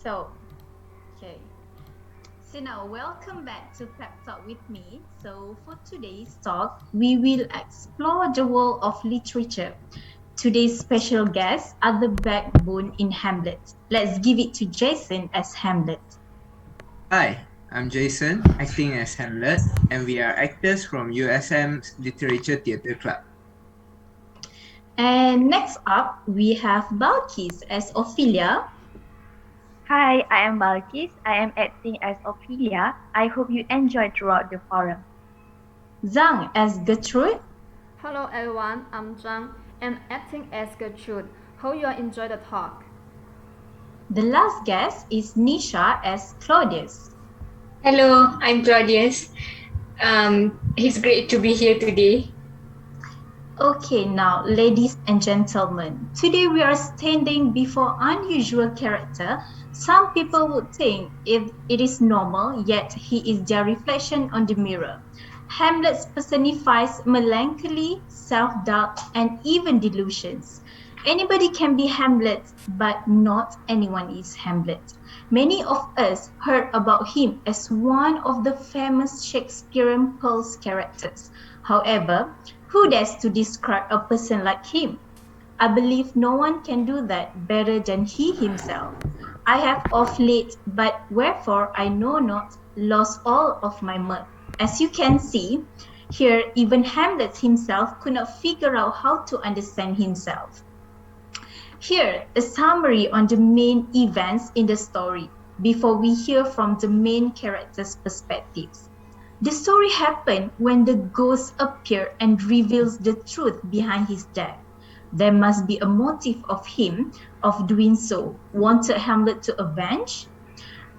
So, okay. So now, welcome back to Pep Talk with me. So for today's talk, we will explore the world of literature. Today's special guests are the backbone in Hamlet. Let's give it to Jason as Hamlet. Hi, I'm Jason, acting as Hamlet, and we are actors from USM's Literature Theatre Club. And next up, we have Balkis as Ophelia, Hi, I am Balkis. I am acting as Ophelia. I hope you enjoy throughout the forum. Zhang as Gertrude, Hello everyone, I'm Zhang. I'm acting as Gertrude. Hope you enjoy the talk. the last guest is Nisha as Claudius. Hello, I'm Claudius. It's great to be here today. Okay, now, ladies and gentlemen, today we are standing before unusual character. Some people would think if it is normal, yet he is their reflection on the mirror. Hamlet personifies melancholy, self-doubt, and even delusions. Anybody can be Hamlet, but not anyone is Hamlet. Many of us heard about him as one of the famous Shakespearean Pearl's characters. However, who dares to describe a person like him? I believe no one can do that better than he himself. I have of late, but wherefore I know not, lost all of my mirth. As you can see, here even Hamlet himself could not figure out how to understand himself. Here, a summary on the main events in the story before we hear from the main characters' perspectives. The story happened when the ghost appears and reveals the truth behind his death. There must be a motive of him of doing so. Wanted Hamlet to avenge?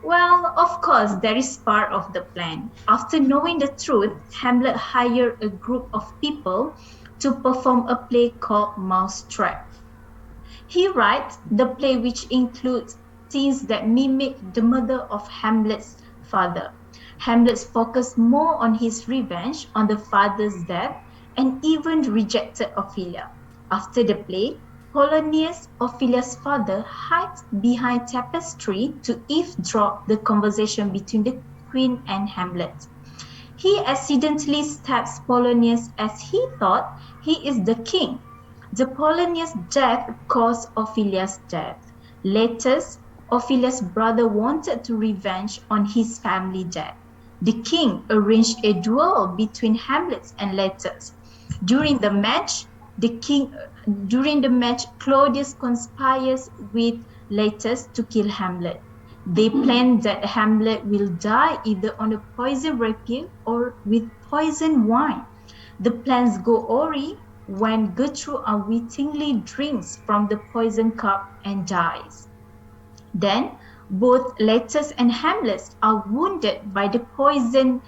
Well, of course, that is part of the plan. After knowing the truth, Hamlet hired a group of people to perform a play called Mousetrap. He writes the play which includes scenes that mimic the murder of Hamlet's father. Hamlet focused more on his revenge on the father's death and even rejected Ophelia. After the play, Polonius, Ophelia's father, hides behind tapestry to eavesdrop the conversation between the queen and Hamlet. He accidentally stabs Polonius as he thought he is the king. The Polonius' death caused Ophelia's death. Later, Ophelia's brother wanted to revenge on his family death. The king arranged a duel between Hamlet and Letus. During the match, Claudius conspires with Letus to kill Hamlet. They plan that Hamlet will die either on a poison rapier or with poison wine. The plans go awry when Gertrude unwittingly drinks from the poison cup and dies. Then, both Letus and Hamlet are wounded by the poison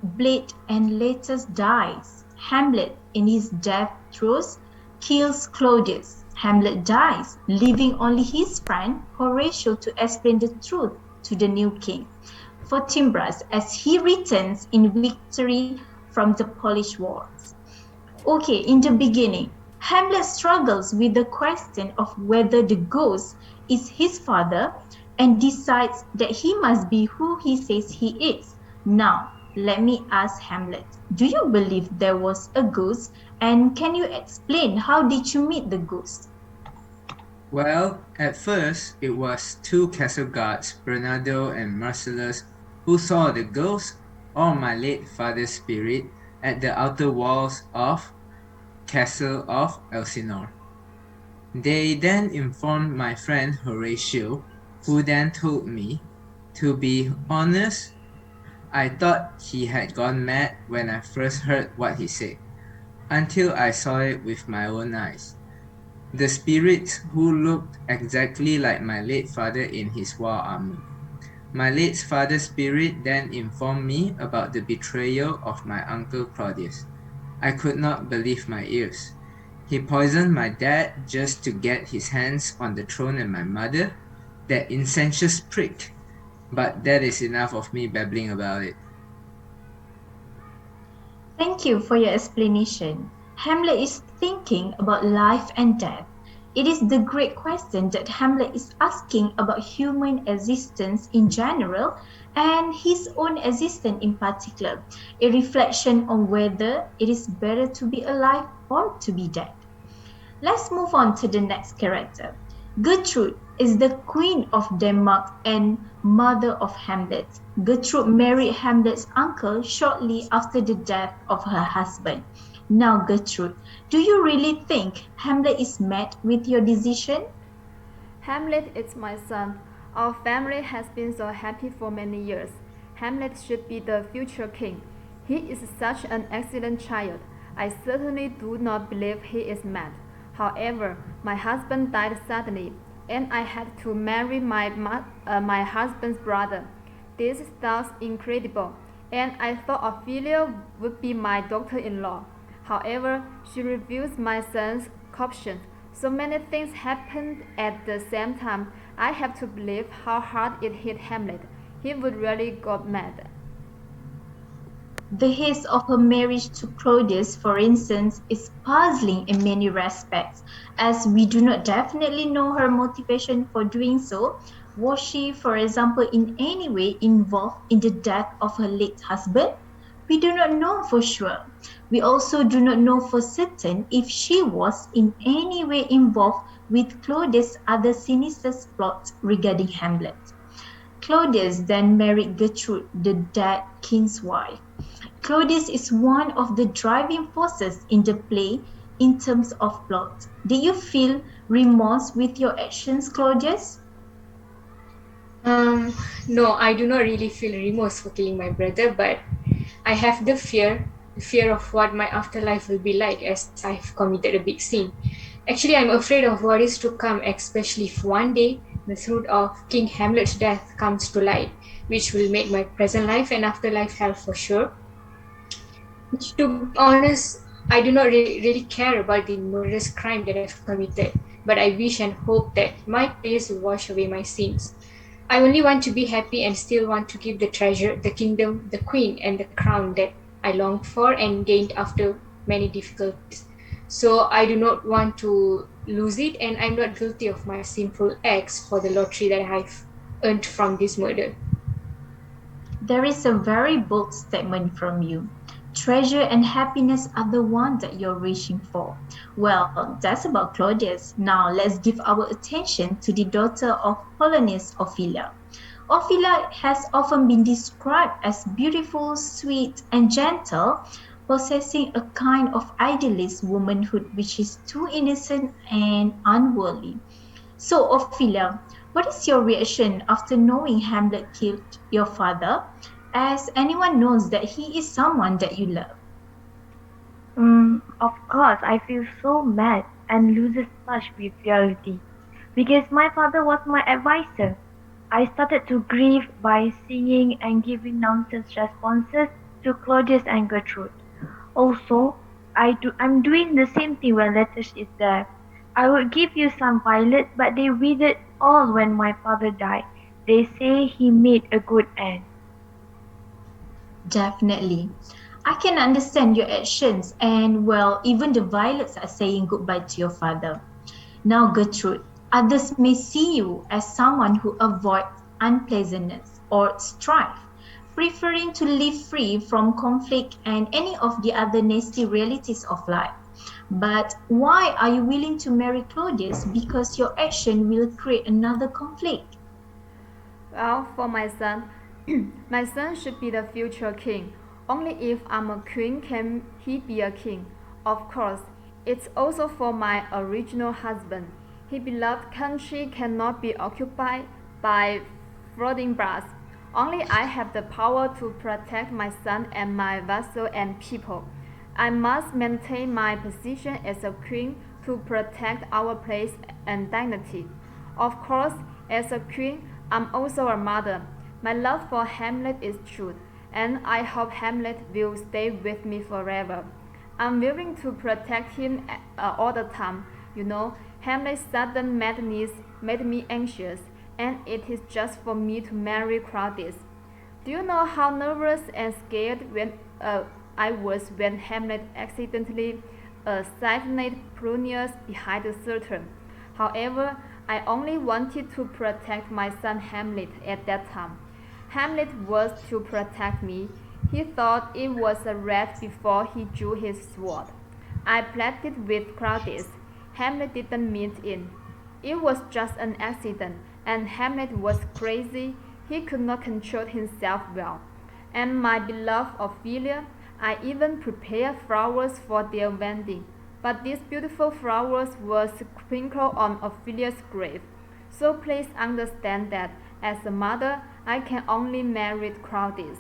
blade and Letus dies. Hamlet, in his death throes, kills Claudius. Hamlet dies, leaving only his friend Horatio to explain the truth to the new king, Fortinbras, as he returns in victory from the Polish wars. Okay, in the beginning, Hamlet struggles with the question of whether the ghost is his father and decides that he must be who he says he is. Now, let me ask Hamlet, do you believe there was a ghost, and can you explain how did you meet the ghost? Well, at first, it was two castle guards, Bernardo and Marcellus, who saw the ghost or my late father's spirit at the outer walls of Castle of Elsinore. They then informed my friend Horatio, who then told me, to be honest, I thought he had gone mad when I first heard what he said, until I saw it with my own eyes. The spirits who looked exactly like my late father in his war armor. My late father's spirit then informed me about the betrayal of my uncle Claudius. I could not believe my ears. He poisoned my dad just to get his hands on the throne and my mother, that insentious prick. But that is enough of me babbling about it. Thank you for your explanation. Hamlet is thinking about life and death. It is the great question that Hamlet is asking about human existence in general and his own existence in particular, a reflection on whether it is better to be alive or to be dead. Let's move on to the next character. Gertrude is the Queen of Denmark and mother of Hamlet. Gertrude married Hamlet's uncle shortly after the death of her husband. Now, Gertrude, do you really think Hamlet is mad with your decision? Hamlet is my son. Our family has been so happy for many years. Hamlet should be the future king. He is such an excellent child. I certainly do not believe he is mad. However, my husband died suddenly, and I had to marry my husband's brother. This sounds incredible, and I thought Ophelia would be my daughter-in-law. However, she refused my son's option. So many things happened at the same time. I have to believe how hard it hit Hamlet. He would really got mad. The haste of her marriage to Claudius, for instance, is puzzling in many respects, as we do not definitely know her motivation for doing so. Was she, for example, in any way involved in the death of her late husband? We do not know for sure. We also do not know for certain if she was in any way involved with Claudius' other sinister plots regarding Hamlet. Claudius then married Gertrude, the dead king's wife. Claudius is one of the driving forces in the play in terms of plot. Did you feel remorse with your actions, Claudius? No, I do not really feel remorse for killing my brother, but I have the fear of what my afterlife will be like as I've committed a big sin. Actually, I'm afraid of what is to come, especially if one day the truth of King Hamlet's death comes to light, which will make my present life and afterlife hell for sure. To be honest, I do not really care about the murderous crime that I've committed, but I wish and hope that my prayers will wash away my sins. I only want to be happy and still want to keep the treasure, the kingdom, the queen, and the crown that I longed for and gained after many difficulties. So I do not want to lose it, and I'm not guilty of my sinful acts for the lottery that I've earned from this murder. There is a very bold statement from you. Treasure and happiness are the one that you're wishing for. Well, that's about Claudius. Now let's give our attention to the daughter of Polonius, Ophelia. Ophelia has often been described as beautiful, sweet, and gentle, possessing a kind of idealist womanhood which is too innocent and unworldly. So, Ophelia, what is your reaction after knowing Hamlet killed your father, as anyone knows that he is someone that you love? Of course, I feel so mad and loses touch with reality because my father was my advisor. I started to grieve by singing and giving nonsense responses to Claudius and Gertrude. Also, I'm doing the same thing when Letters is there. I would give you some violets, but they withered all when my father died. They say he made a good end. Definitely. I can understand your actions, and well, even the violets are saying goodbye to your father. Now, Gertrude, others may see you as someone who avoids unpleasantness or strife, preferring to live free from conflict and any of the other nasty realities of life. But why are you willing to marry Claudius? Because your action will create another conflict. Well, for my son, my son should be the future king. Only if I'm a queen can he be a king. Of course, it's also for my original husband. His beloved country cannot be occupied by floating bras. Only I have the power to protect my son and my vassal and people. I must maintain my position as a queen to protect our place and dignity. Of course, as a queen, I'm also a mother. My love for Hamlet is true, and I hope Hamlet will stay with me forever. I'm willing to protect him all the time. You know, Hamlet's sudden madness made me anxious, and it is just for me to marry Claudius. Do you know how nervous and scared I was when Hamlet accidentally assassinated Polonius behind the curtain? However, I only wanted to protect my son Hamlet at that time. Hamlet was to protect me. He thought it was a rat before he drew his sword. I pleaded with Claudius. Hamlet didn't mean it. It was just an accident, and Hamlet was crazy. He could not control himself well. And my beloved Ophelia, I even prepared flowers for their wedding. But these beautiful flowers were sprinkled on Ophelia's grave. So please understand that, as a mother, I can only marry Claudius.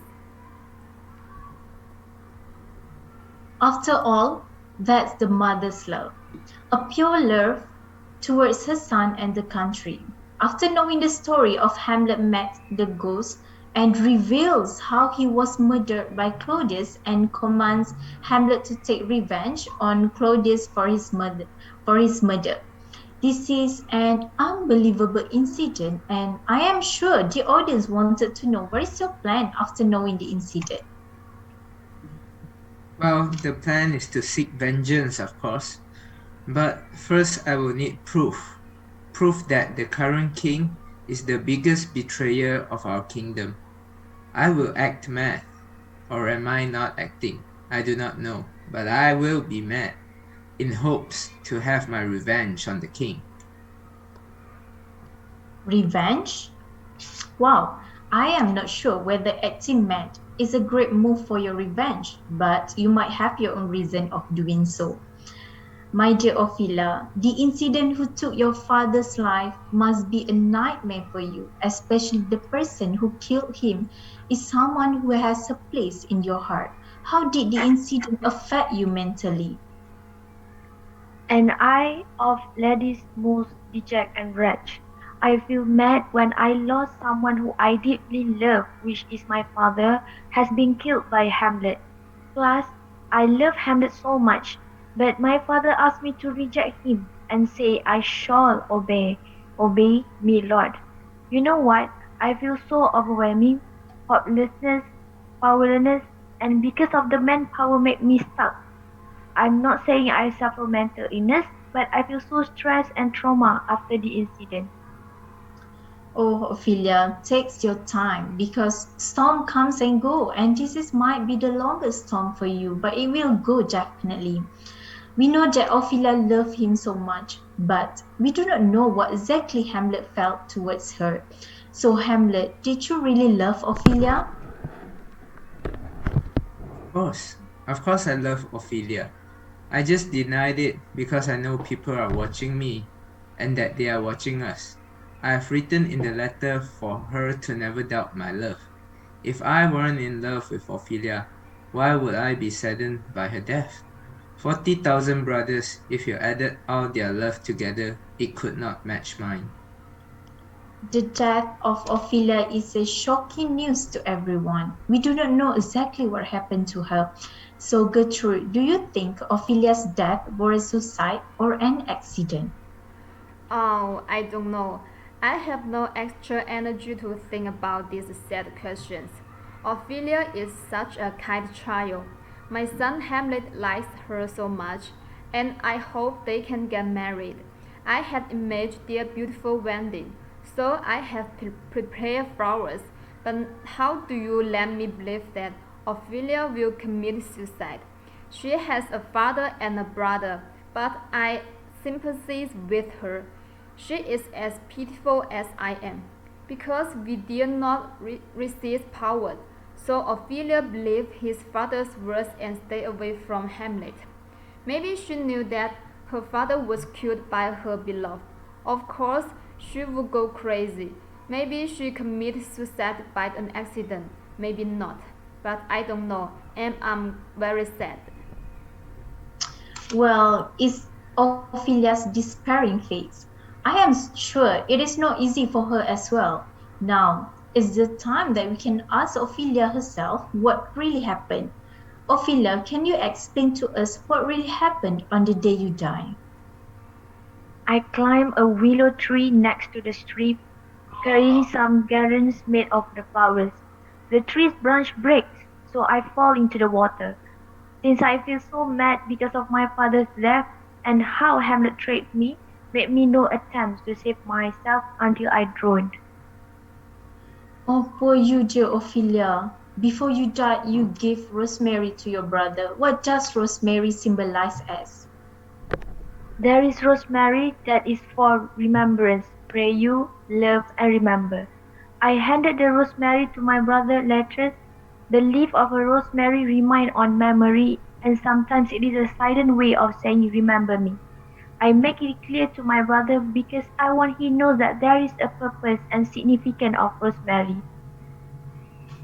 After all, that's the mother's love. A pure love towards her son and the country. After knowing the story of Hamlet met the ghost and reveals how he was murdered by Claudius and commands Hamlet to take revenge on Claudius for his murder. This is an unbelievable incident, and I am sure the audience wanted to know what is your plan after knowing the incident. Well, the plan is to seek vengeance, of course. But first, I will need proof. Proof that the current king is the biggest betrayer of our kingdom. I will act mad. Or am I not acting? I do not know. But I will be mad, in hopes to have my revenge on the king. Revenge? Wow, I am not sure whether acting mad is a great move for your revenge, but you might have your own reason of doing so. My dear Ophelia, the incident who took your father's life must be a nightmare for you, especially the person who killed him is someone who has a place in your heart. How did the incident affect you mentally? And I of ladies most deject and wretched. I feel mad when I lost someone who I deeply love, which is my father, has been killed by Hamlet. Plus, I love Hamlet so much, but my father asked me to reject him and say I shall obey. Obey me, Lord. You know what? I feel so overwhelming, hopelessness, powerlessness, and because of the manpower made me stuck. I'm not saying I suffer mental illness, but I feel so stressed and trauma after the incident. Oh, Ophelia, take your time because storm comes and go, and this is might be the longest storm for you, but it will go definitely. We know that Ophelia loved him so much, but we do not know what exactly Hamlet felt towards her. So, Hamlet, did you really love Ophelia? Of course I love Ophelia. I just denied it because I know people are watching me and that they are watching us. I have written in the letter for her to never doubt my love. If I weren't in love with Ophelia, why would I be saddened by her death? 40,000 brothers, if you added all their love together, it could not match mine. The death of Ophelia is a shocking news to everyone. We do not know exactly what happened to her. So, Gertrude, do you think Ophelia's death was a suicide or an accident? Oh, I don't know. I have no extra energy to think about these sad questions. Ophelia is such a kind child. My son Hamlet likes her so much, and I hope they can get married. I had imagined their beautiful wedding, so I have prepared flowers. But how do you let me believe that Ophelia will commit suicide? She has a father and a brother, but I sympathize with her. She is as pitiful as I am, because we dare not resist power. So Ophelia believed his father's words and stayed away from Hamlet. Maybe she knew that her father was killed by her beloved. Of course, she would go crazy. Maybe she committed suicide by an accident. Maybe not. But I don't know, and I'm very sad. Well, it's Ophelia's despairing face. I am sure it is not easy for her as well. Now is the time that we can ask Ophelia herself what really happened. Ophelia, can you explain to us what really happened on the day you died? I climbed a willow tree next to the stream, carrying some garlands made of the flowers. The tree's branch breaks, so I fall into the water. Since I feel so mad because of my father's death and how Hamlet treated me, made me no attempts to save myself until I drowned. Oh, poor you, dear Ophelia. Before you died, you gave rosemary to your brother. What does rosemary symbolize as? There is rosemary that is for remembrance. Pray you, love, and remember. I handed the rosemary to my brother letters. The leaf of a rosemary remind on memory, and sometimes it is a silent way of saying remember me. I make it clear to my brother because I want he knows that there is a purpose and significance of rosemary.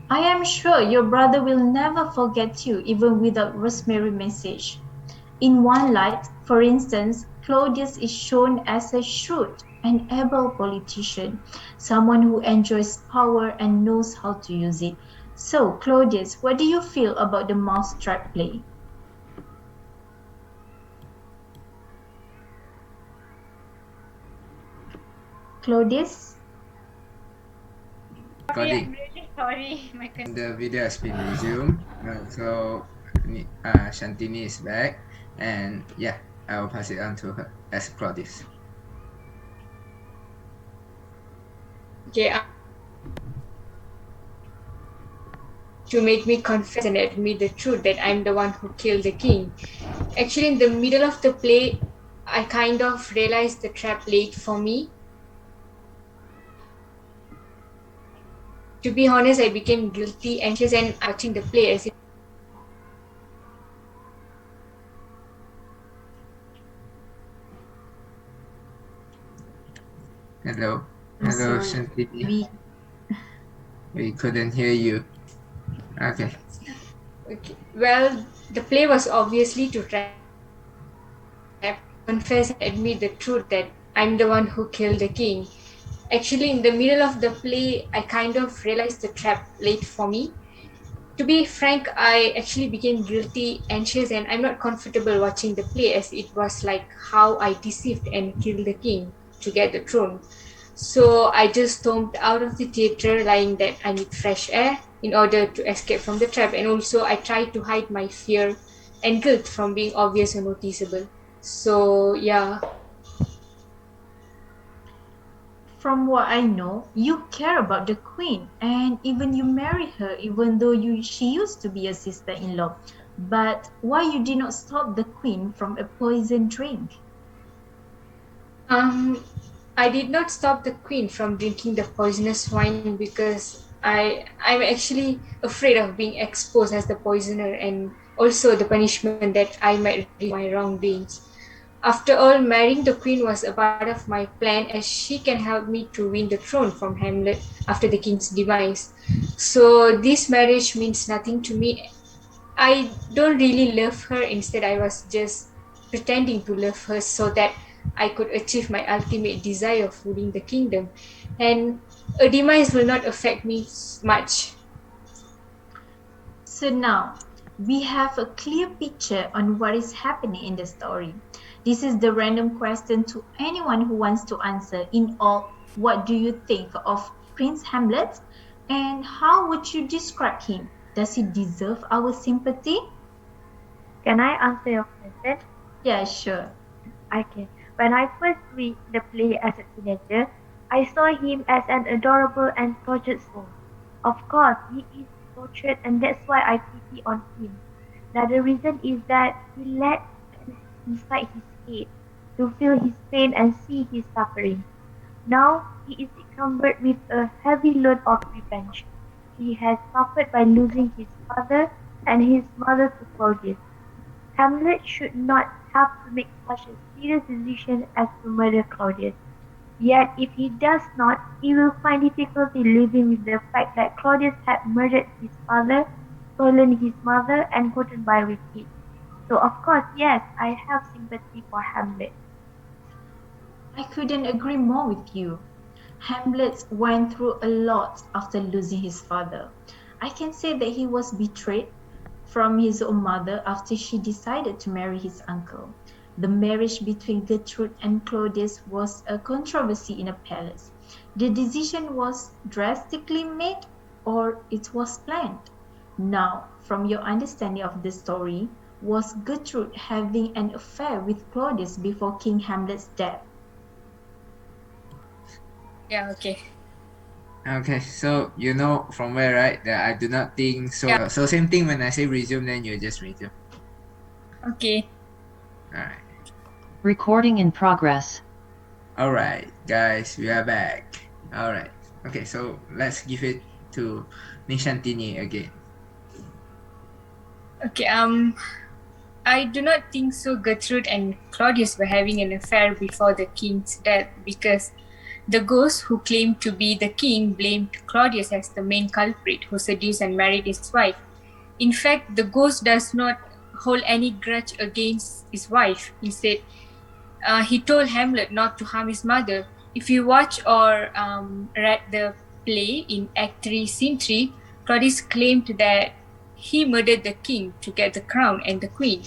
I am sure your brother will never forget you, even without rosemary message. In one light, for instance, Claudius is shown as a shrewd and able politician, someone who enjoys power and knows how to use it. So, Claudius, what do you feel about the mousetrap play? Claudius? Sorry, Recording. I'm really sorry. My The video has been resumed. Shantini is back, and yeah, I will pass it on to her as Claudius. Okay, to make me confess and admit the truth that I'm the one who killed the king. Actually, in the middle of the play, I kind of realized the trap laid for me. To be honest, I became guilty, anxious, and watching the play as if Hello, I'm hello, sorry. Shantini. We couldn't hear you. Okay. okay. Well, the play was obviously to trap, confess, and admit the truth that I'm the one who killed the king. Actually, in the middle of the play, I kind of realized the trap laid for me. To be frank, I actually became guilty, anxious, and I'm not comfortable watching the play as it was like how I deceived and killed the king to get the throne. So I just stormed out of the theater, lying that I need fresh air in order to escape from the trap, and also I tried to hide my fear and guilt from being obvious or noticeable. So yeah, From what I know, you care about the queen and even you marry her even though she used to be a sister-in-law. But why you did not stop the queen from a poison drink? um, I did not stop the queen from drinking the poisonous wine because I'm actually afraid of being exposed as the poisoner and also the punishment that I might receive my wrongdoings. After all, marrying the queen was a part of my plan as she can help me to win the throne from Hamlet after the king's demise. So this marriage means nothing to me. I don't really love her. Instead, I was just pretending to love her so that I could achieve my ultimate desire of ruling the kingdom. And a demise will not affect me much. So now we have a clear picture on what is happening in the story. This is the random question to anyone who wants to answer. In all, what do you think of Prince Hamlet and how would you describe him? Does he deserve our sympathy? Can I answer your question? Yeah, sure. Okay. When I first read the play as a teenager, I saw him as an adorable and tortured soul. Of course, he is tortured and that's why I pity on him. Another reason is that he let inside his head to feel his pain and see his suffering. Now he is encumbered with a heavy load of revenge. He has suffered by losing his father and his mother to Claudius. Hamlet should not have to make such a serious decision as to murder Claudius. Yet if he does not, he will find difficulty living with the fact that Claudius had murdered his father, stolen his mother, and gotten by with it. So of course, yes, I have sympathy for Hamlet. I couldn't agree more with you. Hamlet went through a lot after losing his father. I can say that he was betrayed from his own mother after she decided to marry his uncle. The marriage between Gertrude and Claudius was a controversy in a palace. The decision was drastically made or it was planned. Now, from your understanding of the story, was Gertrude having an affair with Claudius before King Hamlet's death? Yeah, okay. Okay, so you know from where, right? That I do not think so. Yeah, So same thing when I say resume, then you just resume. okay. Alright. Recording in progress. Alright, guys, we are back. Alright. Okay, so let's give it to Nishantini again. Okay, I do not think so. Gertrude and Claudius were having an affair before the king's death because the ghost who claimed to be the king blamed Claudius as the main culprit who seduced and married his wife. In fact, the ghost does not hold any grudge against his wife. Instead, he told Hamlet not to harm his mother. If you watch or read the play in Act 3, Scene 3, Claudius claimed that he murdered the king to get the crown and the queen.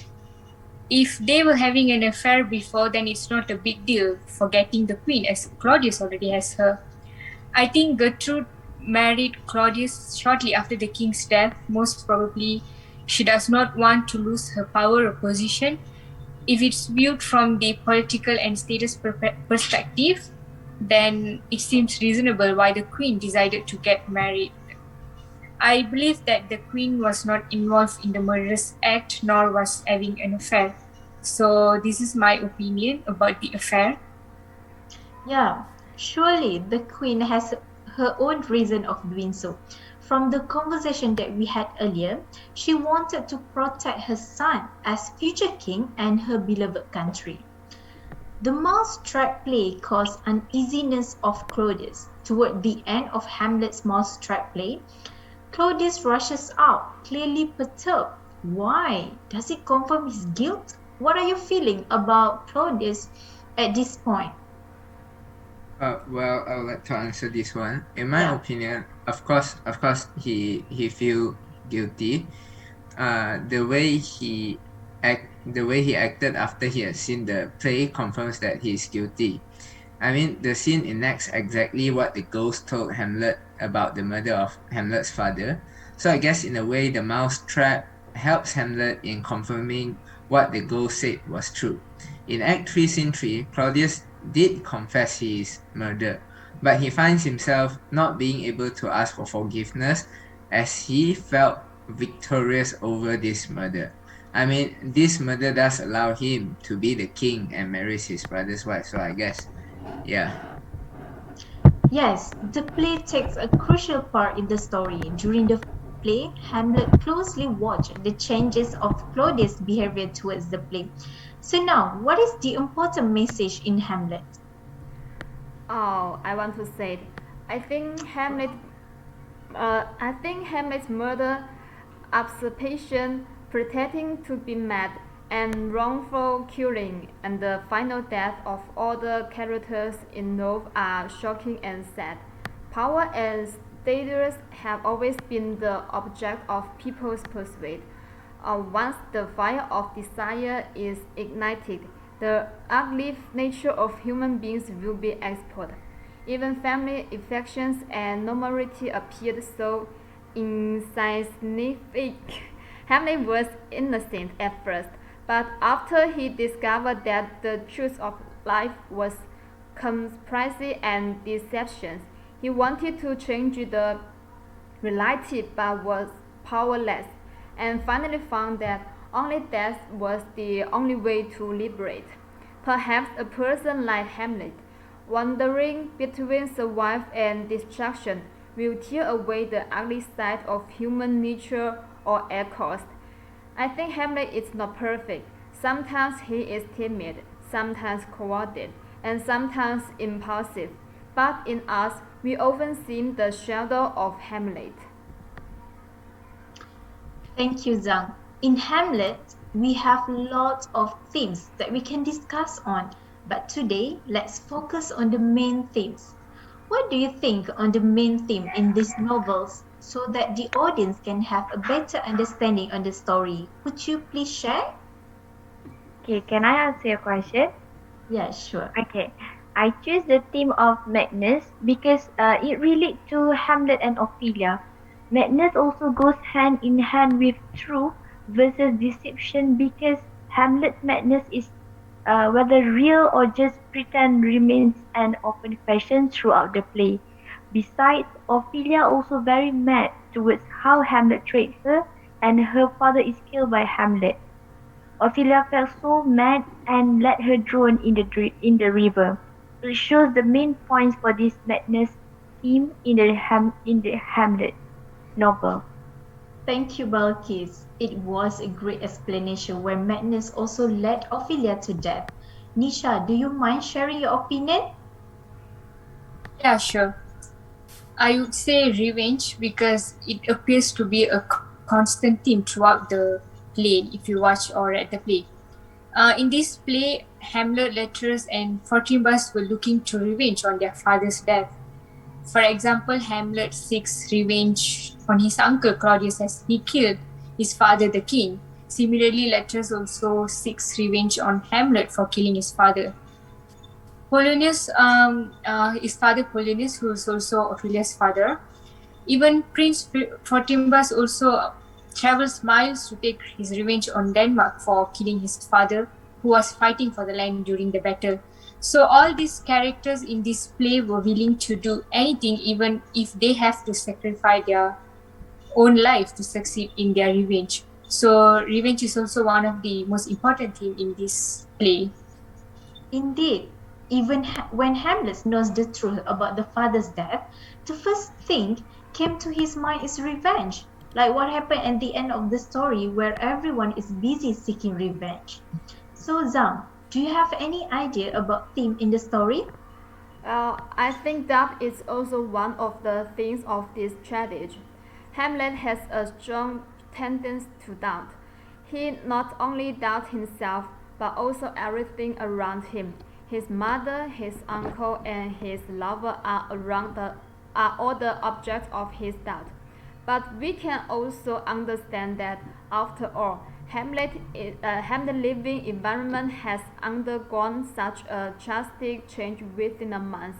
If they were having an affair before, then it's not a big deal for getting the queen, as Claudius already has her. I think Gertrude married Claudius shortly after the king's death. Most probably, she does not want to lose her power or position. If it's viewed from the political and status perspective, then it seems reasonable why the queen decided to get married. I believe that the queen was not involved in the murderous act nor was having an affair. So this is my opinion about the affair. Yeah, surely the queen has her own reason of doing so. From the conversation that we had earlier, she wanted to protect her son as future king and her beloved country. The mousetrap play caused uneasiness of Claudius. Toward the end of Hamlet's mousetrap play, Claudius rushes out, clearly perturbed. Why? Does it confirm his guilt? What are you feeling about Claudius at this point? Well, I would like to answer this one. In my Yeah. opinion, of course, he feel guilty. The way he acted after he had seen the play confirms that he is guilty. I mean, the scene enacts exactly what the ghost told Hamlet about the murder of Hamlet's father. So I guess in a way, the mouse trap helps Hamlet in confirming what the ghost said was true. In Act 3, Scene 3, Claudius did confess his murder, but he finds himself not being able to ask for forgiveness as he felt victorious over this murder. I mean, this murder does allow him to be the king and marries his brother's wife, so I guess, yeah. Yes, the play takes a crucial part in the story. During the play, Hamlet closely watched the changes of Claudius' behavior towards the play. So now, what is the important message in Hamlet? Oh, I want to say it. I think Hamlet. I think Hamlet's murder, usurpation, pretending to be mad, and wrongful killing, and the final death of all the characters involved are shocking and sad. Power and status have always been the object of people's pursuit. Once the fire of desire is ignited, the ugly nature of human beings will be exposed. Even family affections and normality appeared so insignificant. Hamlet was innocent at first, but after he discovered that the truth of life was conspiracy and deceptions, he wanted to change the reality but was powerless, and finally found that only death was the only way to liberate. Perhaps a person like Hamlet, wandering between survival and destruction, will tear away the ugly side of human nature or at cost. I think Hamlet is not perfect. Sometimes he is timid, sometimes cowardly, and sometimes impulsive. But in us, we often see the shadow of Hamlet. Thank you, Zhang. In Hamlet, we have lots of themes that we can discuss on, but today let's focus on the main themes. What do you think on the main theme in these novels so that the audience can have a better understanding on the story? Could you please share? Okay, can I answer your question? Yeah, sure. Okay, I choose the theme of madness because it relates to Hamlet and Ophelia. Madness also goes hand in hand with truth versus deception because Hamlet's madness is whether real or just pretend remains an open question throughout the play. Besides, Ophelia also very mad towards how Hamlet treats her, and her father is killed by Hamlet. Ophelia felt so mad and let her drown in in the river. It shows the main points for this madness theme in in the Hamlet novel. Thank you, Balkis. It was a great explanation where madness also led Ophelia to death. Nisha, do you mind sharing your opinion? Yeah, sure. I would say revenge because it appears to be a constant theme throughout the play if you watch or read the play. In this play, Hamlet, Letters, and Fortinbras were looking to revenge on their father's death. For example, Hamlet seeks revenge on his uncle Claudius as he killed his father, the king. Similarly, Letters also seeks revenge on Hamlet for killing his father. His father Polonius, who is also Ophelia's father. Even Prince Fortinbras also travels miles to take his revenge on Denmark for killing his father, who was fighting for the land during the battle. So all these characters in this play were willing to do anything, even if they have to sacrifice their own life to succeed in their revenge. So revenge is also one of the most important things in this play. Indeed, even when Hamlet knows the truth about the father's death, the first thing came to his mind is revenge, like what happened at the end of the story where everyone is busy seeking revenge. So Zhang, do you have any idea about theme in the story? I think that is also one of the things of this tragedy. Hamlet has a strong tendency to doubt. He not only doubts himself, but also everything around him. His mother, his uncle, and his lover are all the objects of his doubt. But we can also understand that, after all, Hamlet's living environment has undergone such a drastic change within a month.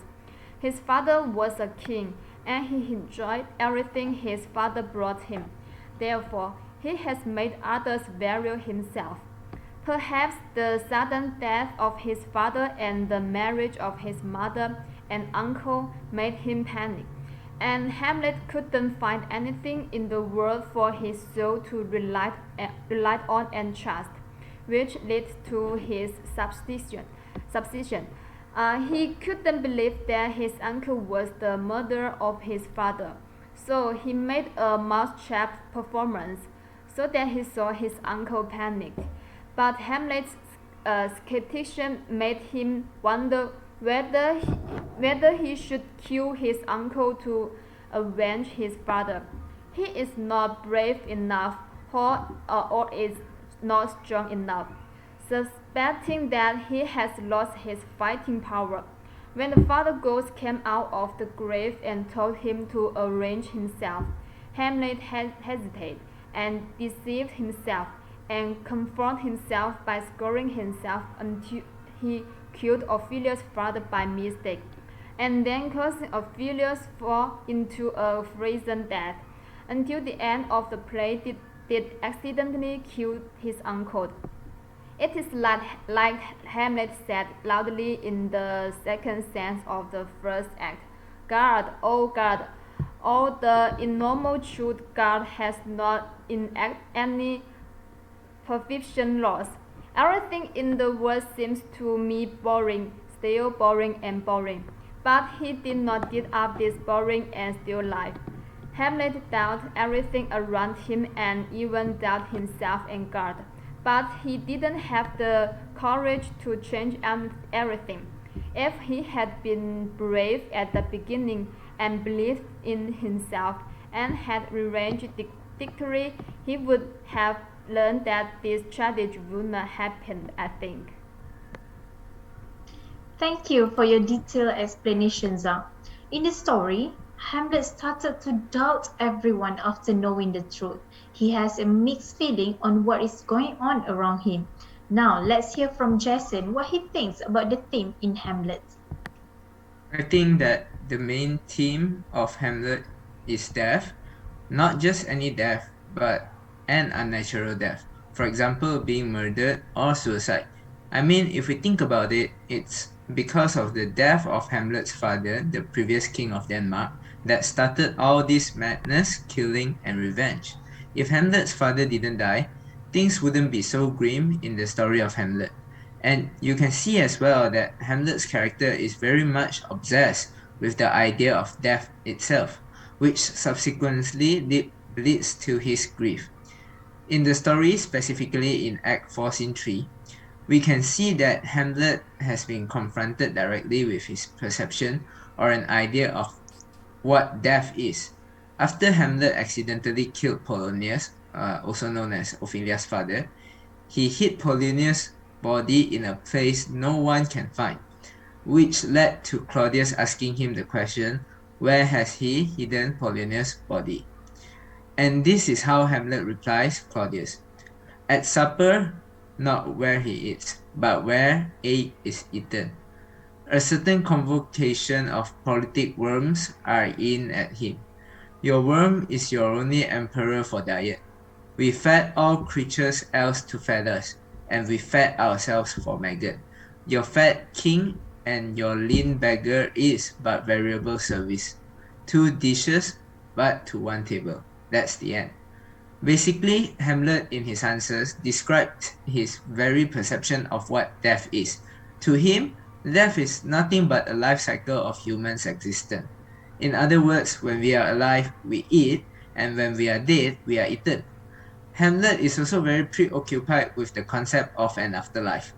His father was a king, and he enjoyed everything his father brought him. Therefore, he has made others value himself. Perhaps the sudden death of his father and the marriage of his mother and uncle made him panic, and Hamlet couldn't find anything in the world for his soul to rely on and trust, which led to his substitution. He couldn't believe that his uncle was the murderer of his father, so he made a mousetrap performance so that he saw his uncle panic. But Hamlet's skepticism made him wonder whether he should kill his uncle to avenge his father. He is not brave enough or is not strong enough, suspecting that he has lost his fighting power. When the father ghost came out of the grave and told him to arrange himself, Hamlet hesitated and deceived himself and confronted himself by scoring himself until he killed Ophelia's father by mistake, and then causing Ophelia's fall into a frozen death. Until the end of the play, did accidentally kill his uncle. It is like Hamlet said loudly in the second sense of the first act, "God, oh God, all the enormous truth God has not enacted any perfection lost. Everything in the world seems to me boring, still boring and boring." But he did not give up this boring and still life. Hamlet doubted everything around him and even doubted himself and God. But he didn't have the courage to change everything. If he had been brave at the beginning and believed in himself and had revenged victory, he would have learned that this tragedy would not happen, I think. Thank you for your detailed explanation, Zhang. In the story, Hamlet started to doubt everyone after knowing the truth. He has a mixed feeling on what is going on around him. Now, let's hear from Jason what he thinks about the theme in Hamlet. I think that the main theme of Hamlet is death, not just any death, but an unnatural death. For example, being murdered or suicide. I mean, if we think about it, it's because of the death of Hamlet's father, the previous king of Denmark, that started all this madness, killing, and revenge. If Hamlet's father didn't die, things wouldn't be so grim in the story of Hamlet. And you can see as well that Hamlet's character is very much obsessed with the idea of death itself, which subsequently leads to his grief. In the story, specifically in Act 4, Scene 3, we can see that Hamlet has been confronted directly with his perception or an idea of what death is. After Hamlet accidentally killed Polonius, also known as Ophelia's father, he hid Polonius' body in a place no one can find, which led to Claudius asking him the question, where has he hidden Polonius' body? And this is how Hamlet replies Claudius, at supper, not where he eats, but where A is eaten. A certain convocation of politic worms are in at him. Your worm is your only emperor for diet. We fed all creatures else to fed us, and we fed ourselves for maggot. Your fat king and your lean beggar is but variable service. 2 dishes, but to 1 table. That's the end. Basically, Hamlet in his answers described his very perception of what death is. To him, death is nothing but a life cycle of humans' existence. In other words, when we are alive, we eat, and when we are dead, we are eaten. Hamlet is also very preoccupied with the concept of an afterlife.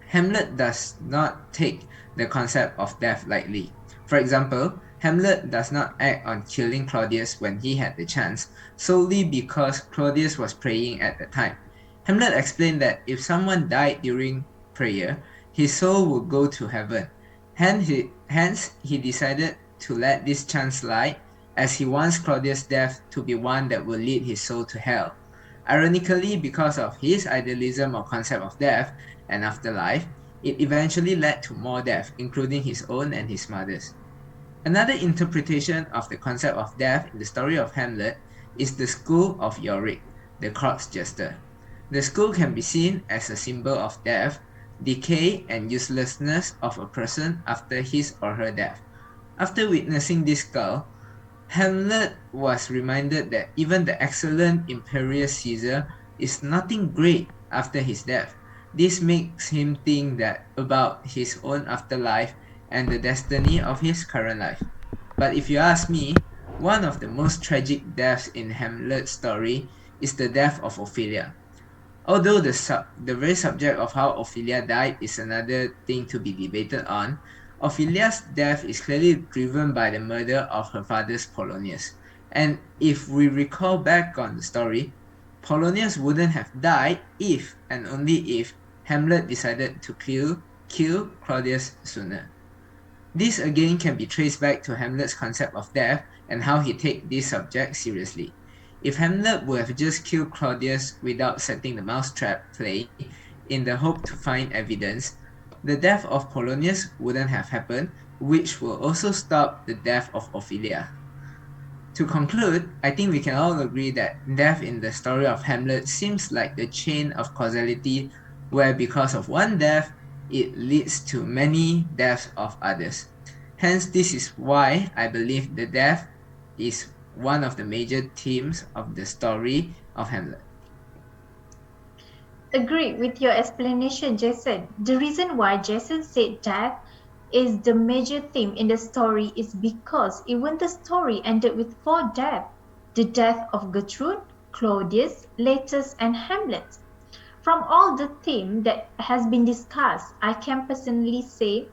Hamlet does not take the concept of death lightly. For example, Hamlet does not act on killing Claudius when he had the chance, solely because Claudius was praying at the time. Hamlet explained that if someone died during prayer, his soul would go to heaven. Hence, he decided to let this chance slide, as he wants Claudius' death to be one that will lead his soul to hell. Ironically, because of his idealism or concept of death and afterlife, it eventually led to more death, including his own and his mother's. Another interpretation of the concept of death in the story of Hamlet is the skull of Yorick, the corpse jester. The skull can be seen as a symbol of death, decay, and uselessness of a person after his or her death. After witnessing this skull, Hamlet was reminded that even the excellent imperious Caesar is nothing great after his death. This makes him think that about his own afterlife and the destiny of his current life. But if you ask me, one of the most tragic deaths in Hamlet's story is the death of Ophelia. Although the very subject of how Ophelia died is another thing to be debated on, Ophelia's death is clearly driven by the murder of her father's Polonius. And if we recall back on the story, Polonius wouldn't have died if and only if Hamlet decided to kill Claudius sooner. This again can be traced back to Hamlet's concept of death and how he takes this subject seriously. If Hamlet would have just killed Claudius without setting the mousetrap play in the hope to find evidence, the death of Polonius wouldn't have happened, which will also stop the death of Ophelia. To conclude, I think we can all agree that death in the story of Hamlet seems like the chain of causality where because of one death, it leads to many deaths of others. Hence, this is why I believe the death is one of the major themes of the story of Hamlet. Agree with your explanation, Jason. The reason why Jason said death is the major theme in the story is because even the story ended with 4 deaths: the death of Gertrude, Claudius, Latus, and Hamlet. From all the theme that has been discussed, I can personally say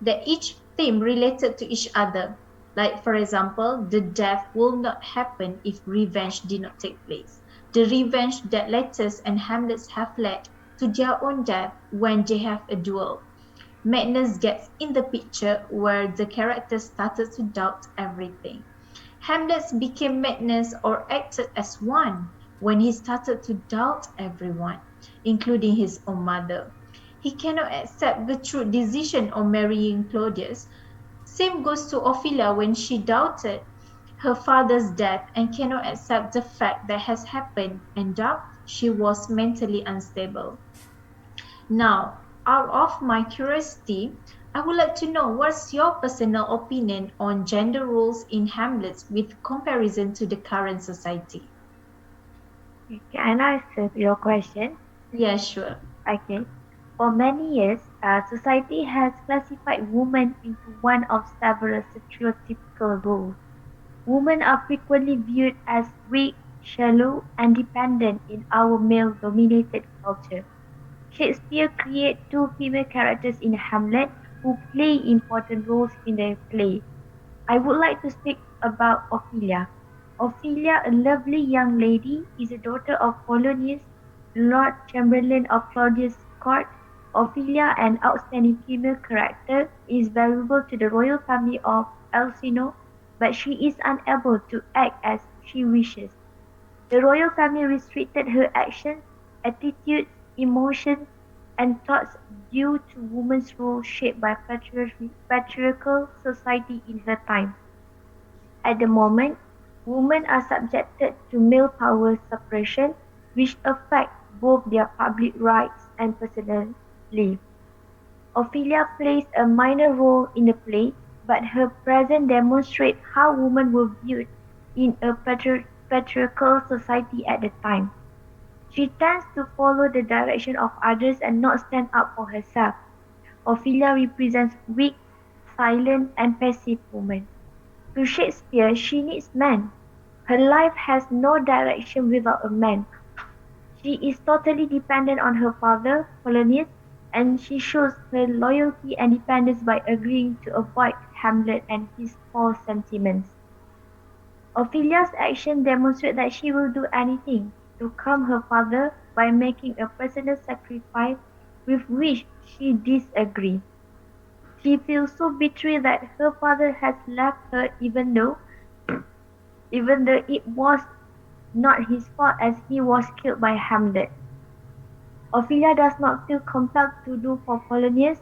that each theme related to each other. Like, for example, the death will not happen if revenge did not take place. The revenge that Latus and Hamlet have led to their own death when they have a duel. Madness gets in the picture where the characters started to doubt everything. Hamlet became madness or acted as one when he started to doubt everyone, including his own mother. He cannot accept the true decision of marrying Claudius. Same goes to Ophelia when she doubted her father's death and cannot accept the fact that has happened, and thus she was mentally unstable. Now, out of my curiosity, I would like to know what's your personal opinion on gender roles in Hamlet with comparison to the current society? Can I answer your question? Yeah, sure. Okay. For many years, society has classified women into one of several stereotypical roles. Women are frequently viewed as weak, shallow, and dependent in our male-dominated culture. Shakespeare created two female characters in Hamlet who play important roles in the play. I would like to speak about Ophelia. Ophelia, a lovely young lady, is a daughter of Polonius, Lord Chamberlain of Claudius' court. Ophelia, an outstanding female character, is valuable to the royal family of Alcino, but she is unable to act as she wishes. The royal family restricted her actions, attitudes, emotions, and thoughts due to women's role shaped by patriarchal society in her time. At the moment, women are subjected to male power suppression, which affect both their public rights and personal life. Ophelia plays a minor role in the play, but her presence demonstrates how women were viewed in a patriarchal society at the time. She tends to follow the direction of others and not stand up for herself. Ophelia represents weak, silent, and passive women. To Shakespeare, she needs men. Her life has no direction without a man. She is totally dependent on her father, Polonius, and she shows her loyalty and dependence by agreeing to avoid Hamlet and his false sentiments. Ophelia's actions demonstrate that she will do anything to calm her father by making a personal sacrifice with which she disagrees. She feels so betrayed that her father has left her even though it was not his fault as he was killed by Hamlet. Ophelia does not feel compelled to do for Polonius.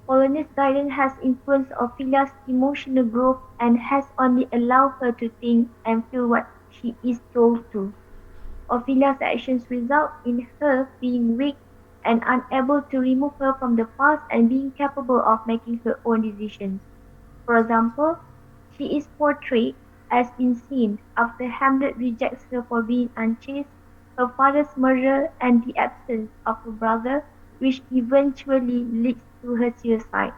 Polonius' guidance has influenced Ophelia's emotional growth and has only allowed her to think and feel what she is told to. Ophelia's actions result in her being weak and unable to remove her from the past and being capable of making her own decisions. For example, she is portrayed as insane after Hamlet rejects her for being unchaste, her father's murder, and the absence of a brother, which eventually leads to her suicide.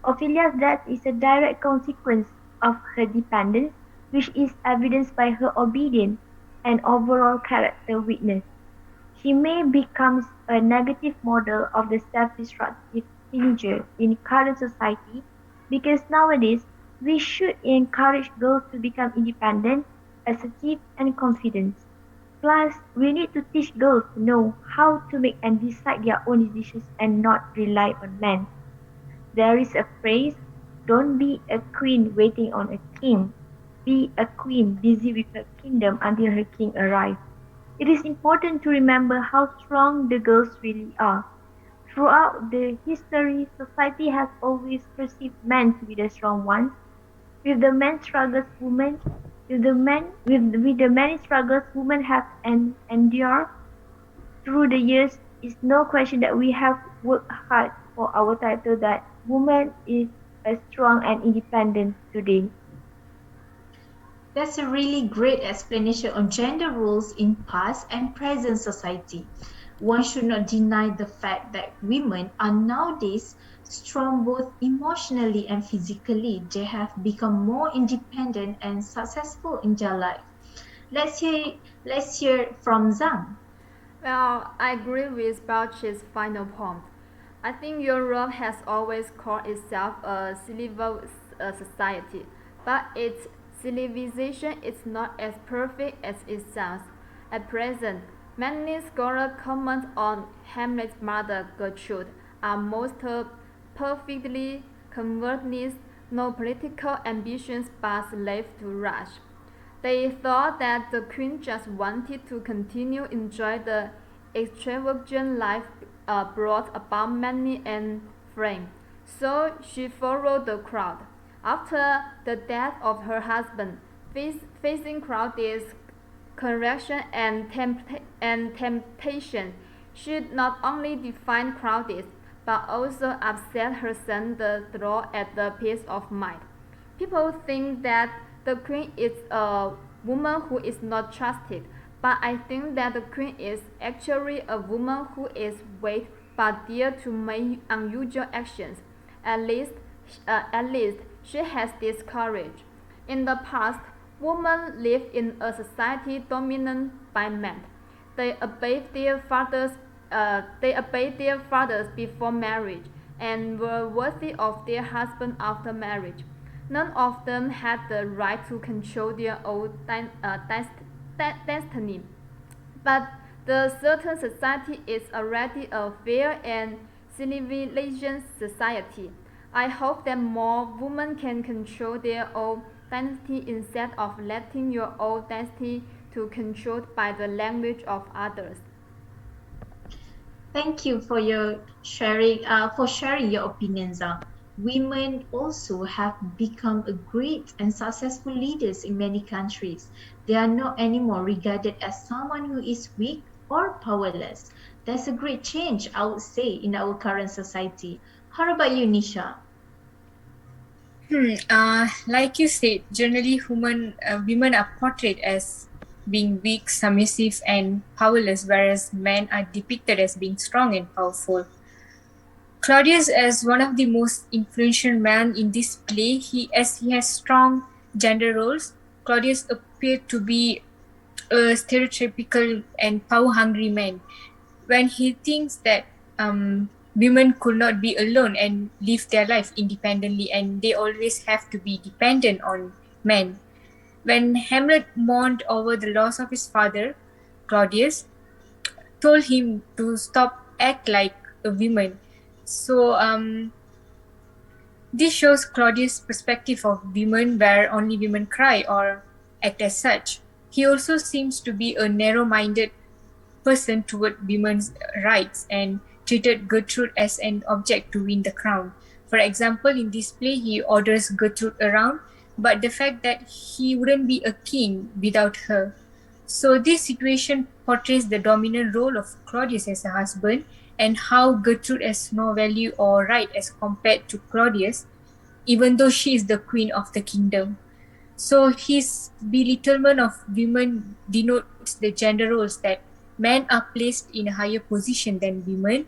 Ophelia's death is a direct consequence of her dependence, which is evidenced by her obedience and overall character weakness. She may become a negative model of the self-destructive teenager in current society because nowadays we should encourage girls to become independent, assertive, and confident. Plus, we need to teach girls to know how to make and decide their own decisions and not rely on men. There is a phrase, don't be a queen waiting on a king. Be a queen busy with her kingdom until her king arrives. It is important to remember how strong the girls really are. Throughout the history, society has always perceived men to be the strong ones. With the men struggles women with the many struggles women have endured through the years, it's no question that we have worked hard for our title that woman is a strong and independent today. That's a really great explanation on gender roles in past and present society. One should not deny the fact that women are nowadays strong both emotionally and physically. They have become more independent and successful in their life. Let's hear let's hear from Zhang. Well, I agree with Bauchi's final point. I think Europe has always called itself a civilized society, but its civilization is not as perfect as it sounds. At present, many scholars comment on Hamlet's mother Gertrude are most perfectly converted, no political ambitions but slave to rush. They thought that the queen just wanted to continue enjoy the extravagant life brought about money and fame. So she followed the crowd. After the death of her husband, facing crowded correction and temptation, she not only defied crowds but also upset her son the throne at the peace of mind. People think that the queen is a woman who is not trusted, but I think that the queen is actually a woman who is weak but dare to make unusual actions. At least, at least she has this courage. In the past, women lived in a society dominated by men. They obeyed their fathers. They obeyed their fathers before marriage and were worthy of their husband after marriage. None of them had the right to control their own destiny. But the certain society is already a fair and civilized society. I hope that more women can control their own destiny instead of letting your own destiny to controlled by the language of others. Thank you for sharing your opinions. Women also have become a great and successful leaders in many countries. They are not anymore regarded as someone who is weak or powerless. That's a great change, I would say, in our current society. How about you, Nisha? Like you said, generally women are portrayed as being weak, submissive, and powerless, whereas men are depicted as being strong and powerful. Claudius, as one of the most influential men in this play, as he has strong gender roles, Claudius appeared to be a stereotypical and power-hungry man. When he thinks that women could not be alone and live their life independently, and they always have to be dependent on men. When Hamlet mourned over the loss of his father, Claudius told him to stop act like a woman. So this shows Claudius' perspective of women where only women cry or act as such. He also seems to be a narrow-minded person toward women's rights and treated Gertrude as an object to win the crown. For example, in this play, he orders Gertrude around, but the fact that he wouldn't be a king without her. So this situation portrays the dominant role of Claudius as a husband and how Gertrude has no value or right as compared to Claudius, even though she is the queen of the kingdom. So his belittlement of women denotes the gender roles that men are placed in a higher position than women.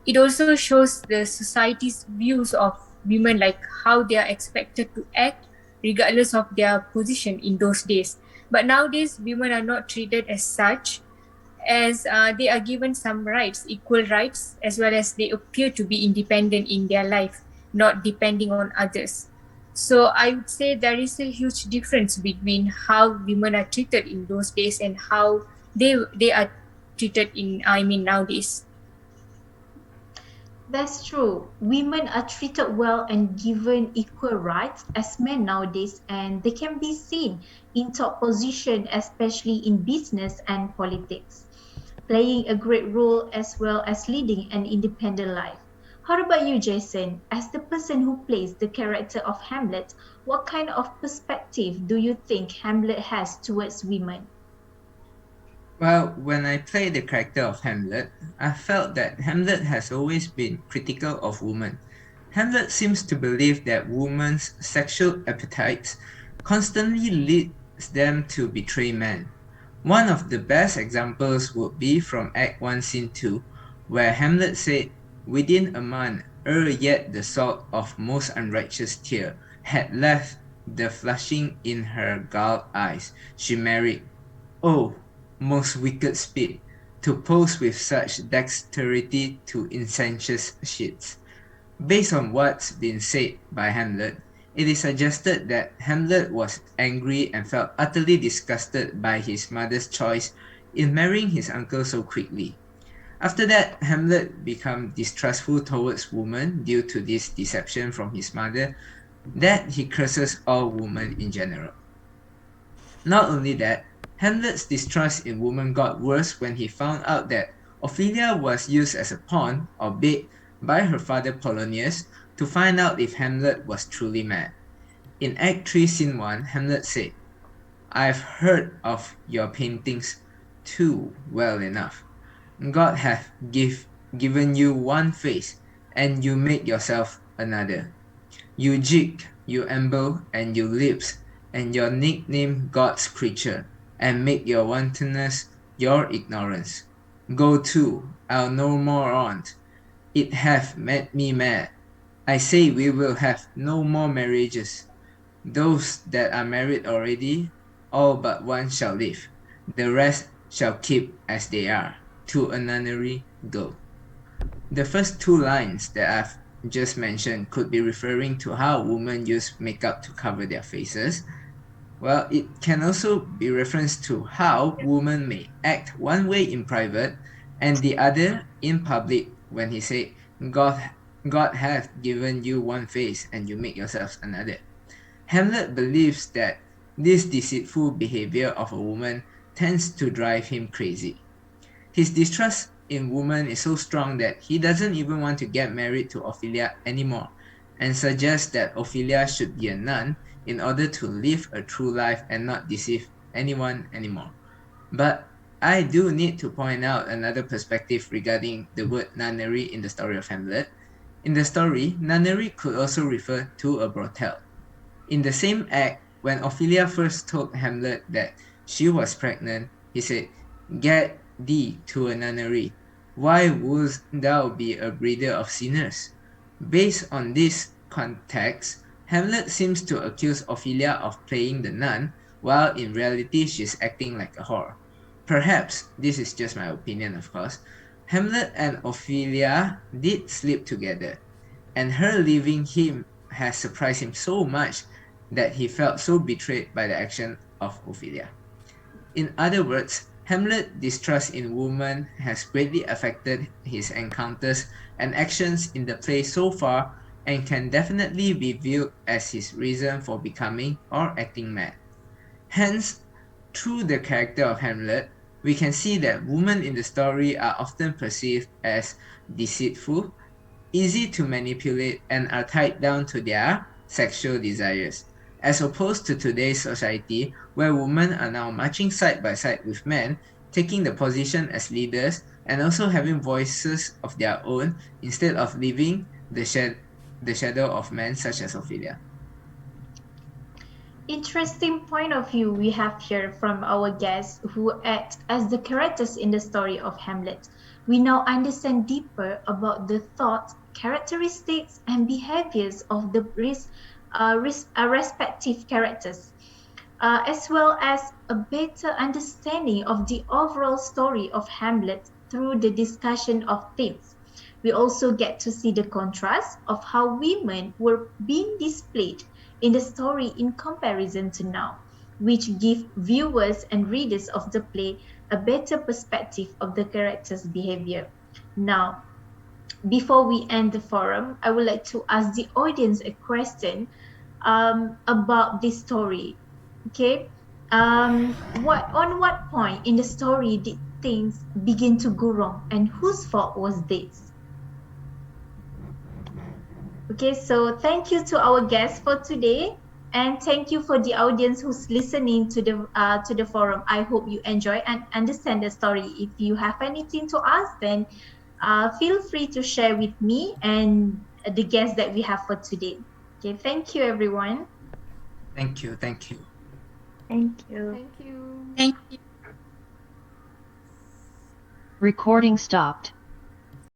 It also shows the society's views of women, like how they are expected to act regardless of their position in those days. But nowadays, women are not treated as such, as they are given some rights, equal rights, as well as they appear to be independent in their life, not depending on others. So I would say there is a huge difference between how women are treated in those days and how they are treated nowadays. That's true. Women are treated well and given equal rights as men nowadays, and they can be seen in top position, especially in business and politics, playing a great role as well as leading an independent life. How about you, Jason? As the person who plays the character of Hamlet, what kind of perspective do you think Hamlet has towards women? Well, when I played the character of Hamlet, I felt that Hamlet has always been critical of women. Hamlet seems to believe that women's sexual appetites constantly leads them to betray men. One of the best examples would be from Act 1 Scene 2, where Hamlet said, "Within a month, ere yet the salt of most unrighteous tear had left the flushing in her galled eyes, she married. Oh, most wicked speed, to pose with such dexterity to incestuous sheets." Based on what's been said by Hamlet, it is suggested that Hamlet was angry and felt utterly disgusted by his mother's choice in marrying his uncle so quickly. After that, Hamlet became distrustful towards women due to this deception from his mother, that he curses all women in general. Not only that, Hamlet's distrust in women got worse when he found out that Ophelia was used as a pawn or bait by her father Polonius to find out if Hamlet was truly mad. In Act 3 Scene 1, Hamlet said, "I've heard of your paintings too well enough. God hath given you one face, and you make yourself another. You jig, you amble, and you lips, and your nickname God's creature, and make your wantonness your ignorance. Go to, I'll no more on't. It hath made me mad. I say we will have no more marriages. Those that are married already, all but one shall live. The rest shall keep as they are. To a nunnery go. The first two lines that I've just mentioned could be referring to how women use makeup to cover their faces. Well, it can also be reference to how women may act one way in private and the other in public when he said, God, God hath given you one face and you make yourselves another. Hamlet believes that this deceitful behavior of a woman tends to drive him crazy. His distrust in women is so strong that he doesn't even want to get married to Ophelia anymore and suggests that Ophelia should be a nun in order to live a true life and not deceive anyone anymore. But I do need to point out another perspective regarding the word nunnery in the story of Hamlet. In the story, nunnery could also refer to a brothel. In the same act, when Ophelia first told Hamlet that she was pregnant, he said, Get thee to a nunnery. Why wouldst thou be a breeder of sinners? Based on this context, Hamlet seems to accuse Ophelia of playing the nun, while in reality she's acting like a whore. Perhaps, this is just my opinion of course, Hamlet and Ophelia did sleep together, and her leaving him has surprised him so much that he felt so betrayed by the action of Ophelia. In other words, Hamlet's distrust in women has greatly affected his encounters and actions in the play so far and can definitely be viewed as his reason for becoming or acting mad. Hence, through the character of Hamlet, we can see that women in the story are often perceived as deceitful, easy to manipulate, and are tied down to their sexual desires, as opposed to today's society where women are now marching side by side with men, taking the position as leaders and also having voices of their own instead of leaving the shadow of men such as Ophelia. Interesting point of view we have here from our guests who act as the characters in the story of Hamlet. We now understand deeper about the thoughts, characteristics, and behaviors of the respective characters, as well as a better understanding of the overall story of Hamlet through the discussion of themes. We also get to see the contrast of how women were being displayed in the story in comparison to now, which give viewers and readers of the play a better perspective of the characters' behavior. Now, before we end the forum, I would like to ask the audience a question about this story. Okay, what point in the story did things begin to go wrong, and whose fault was this? Okay, so thank you to our guests for today, and thank you for the audience who's listening to the forum. I hope you enjoy and understand the story. If you have anything to ask, then feel free to share with me and the guests that we have for today. Okay, thank you, everyone. Thank you, thank you. Thank you. Thank you. Thank you. Recording stopped.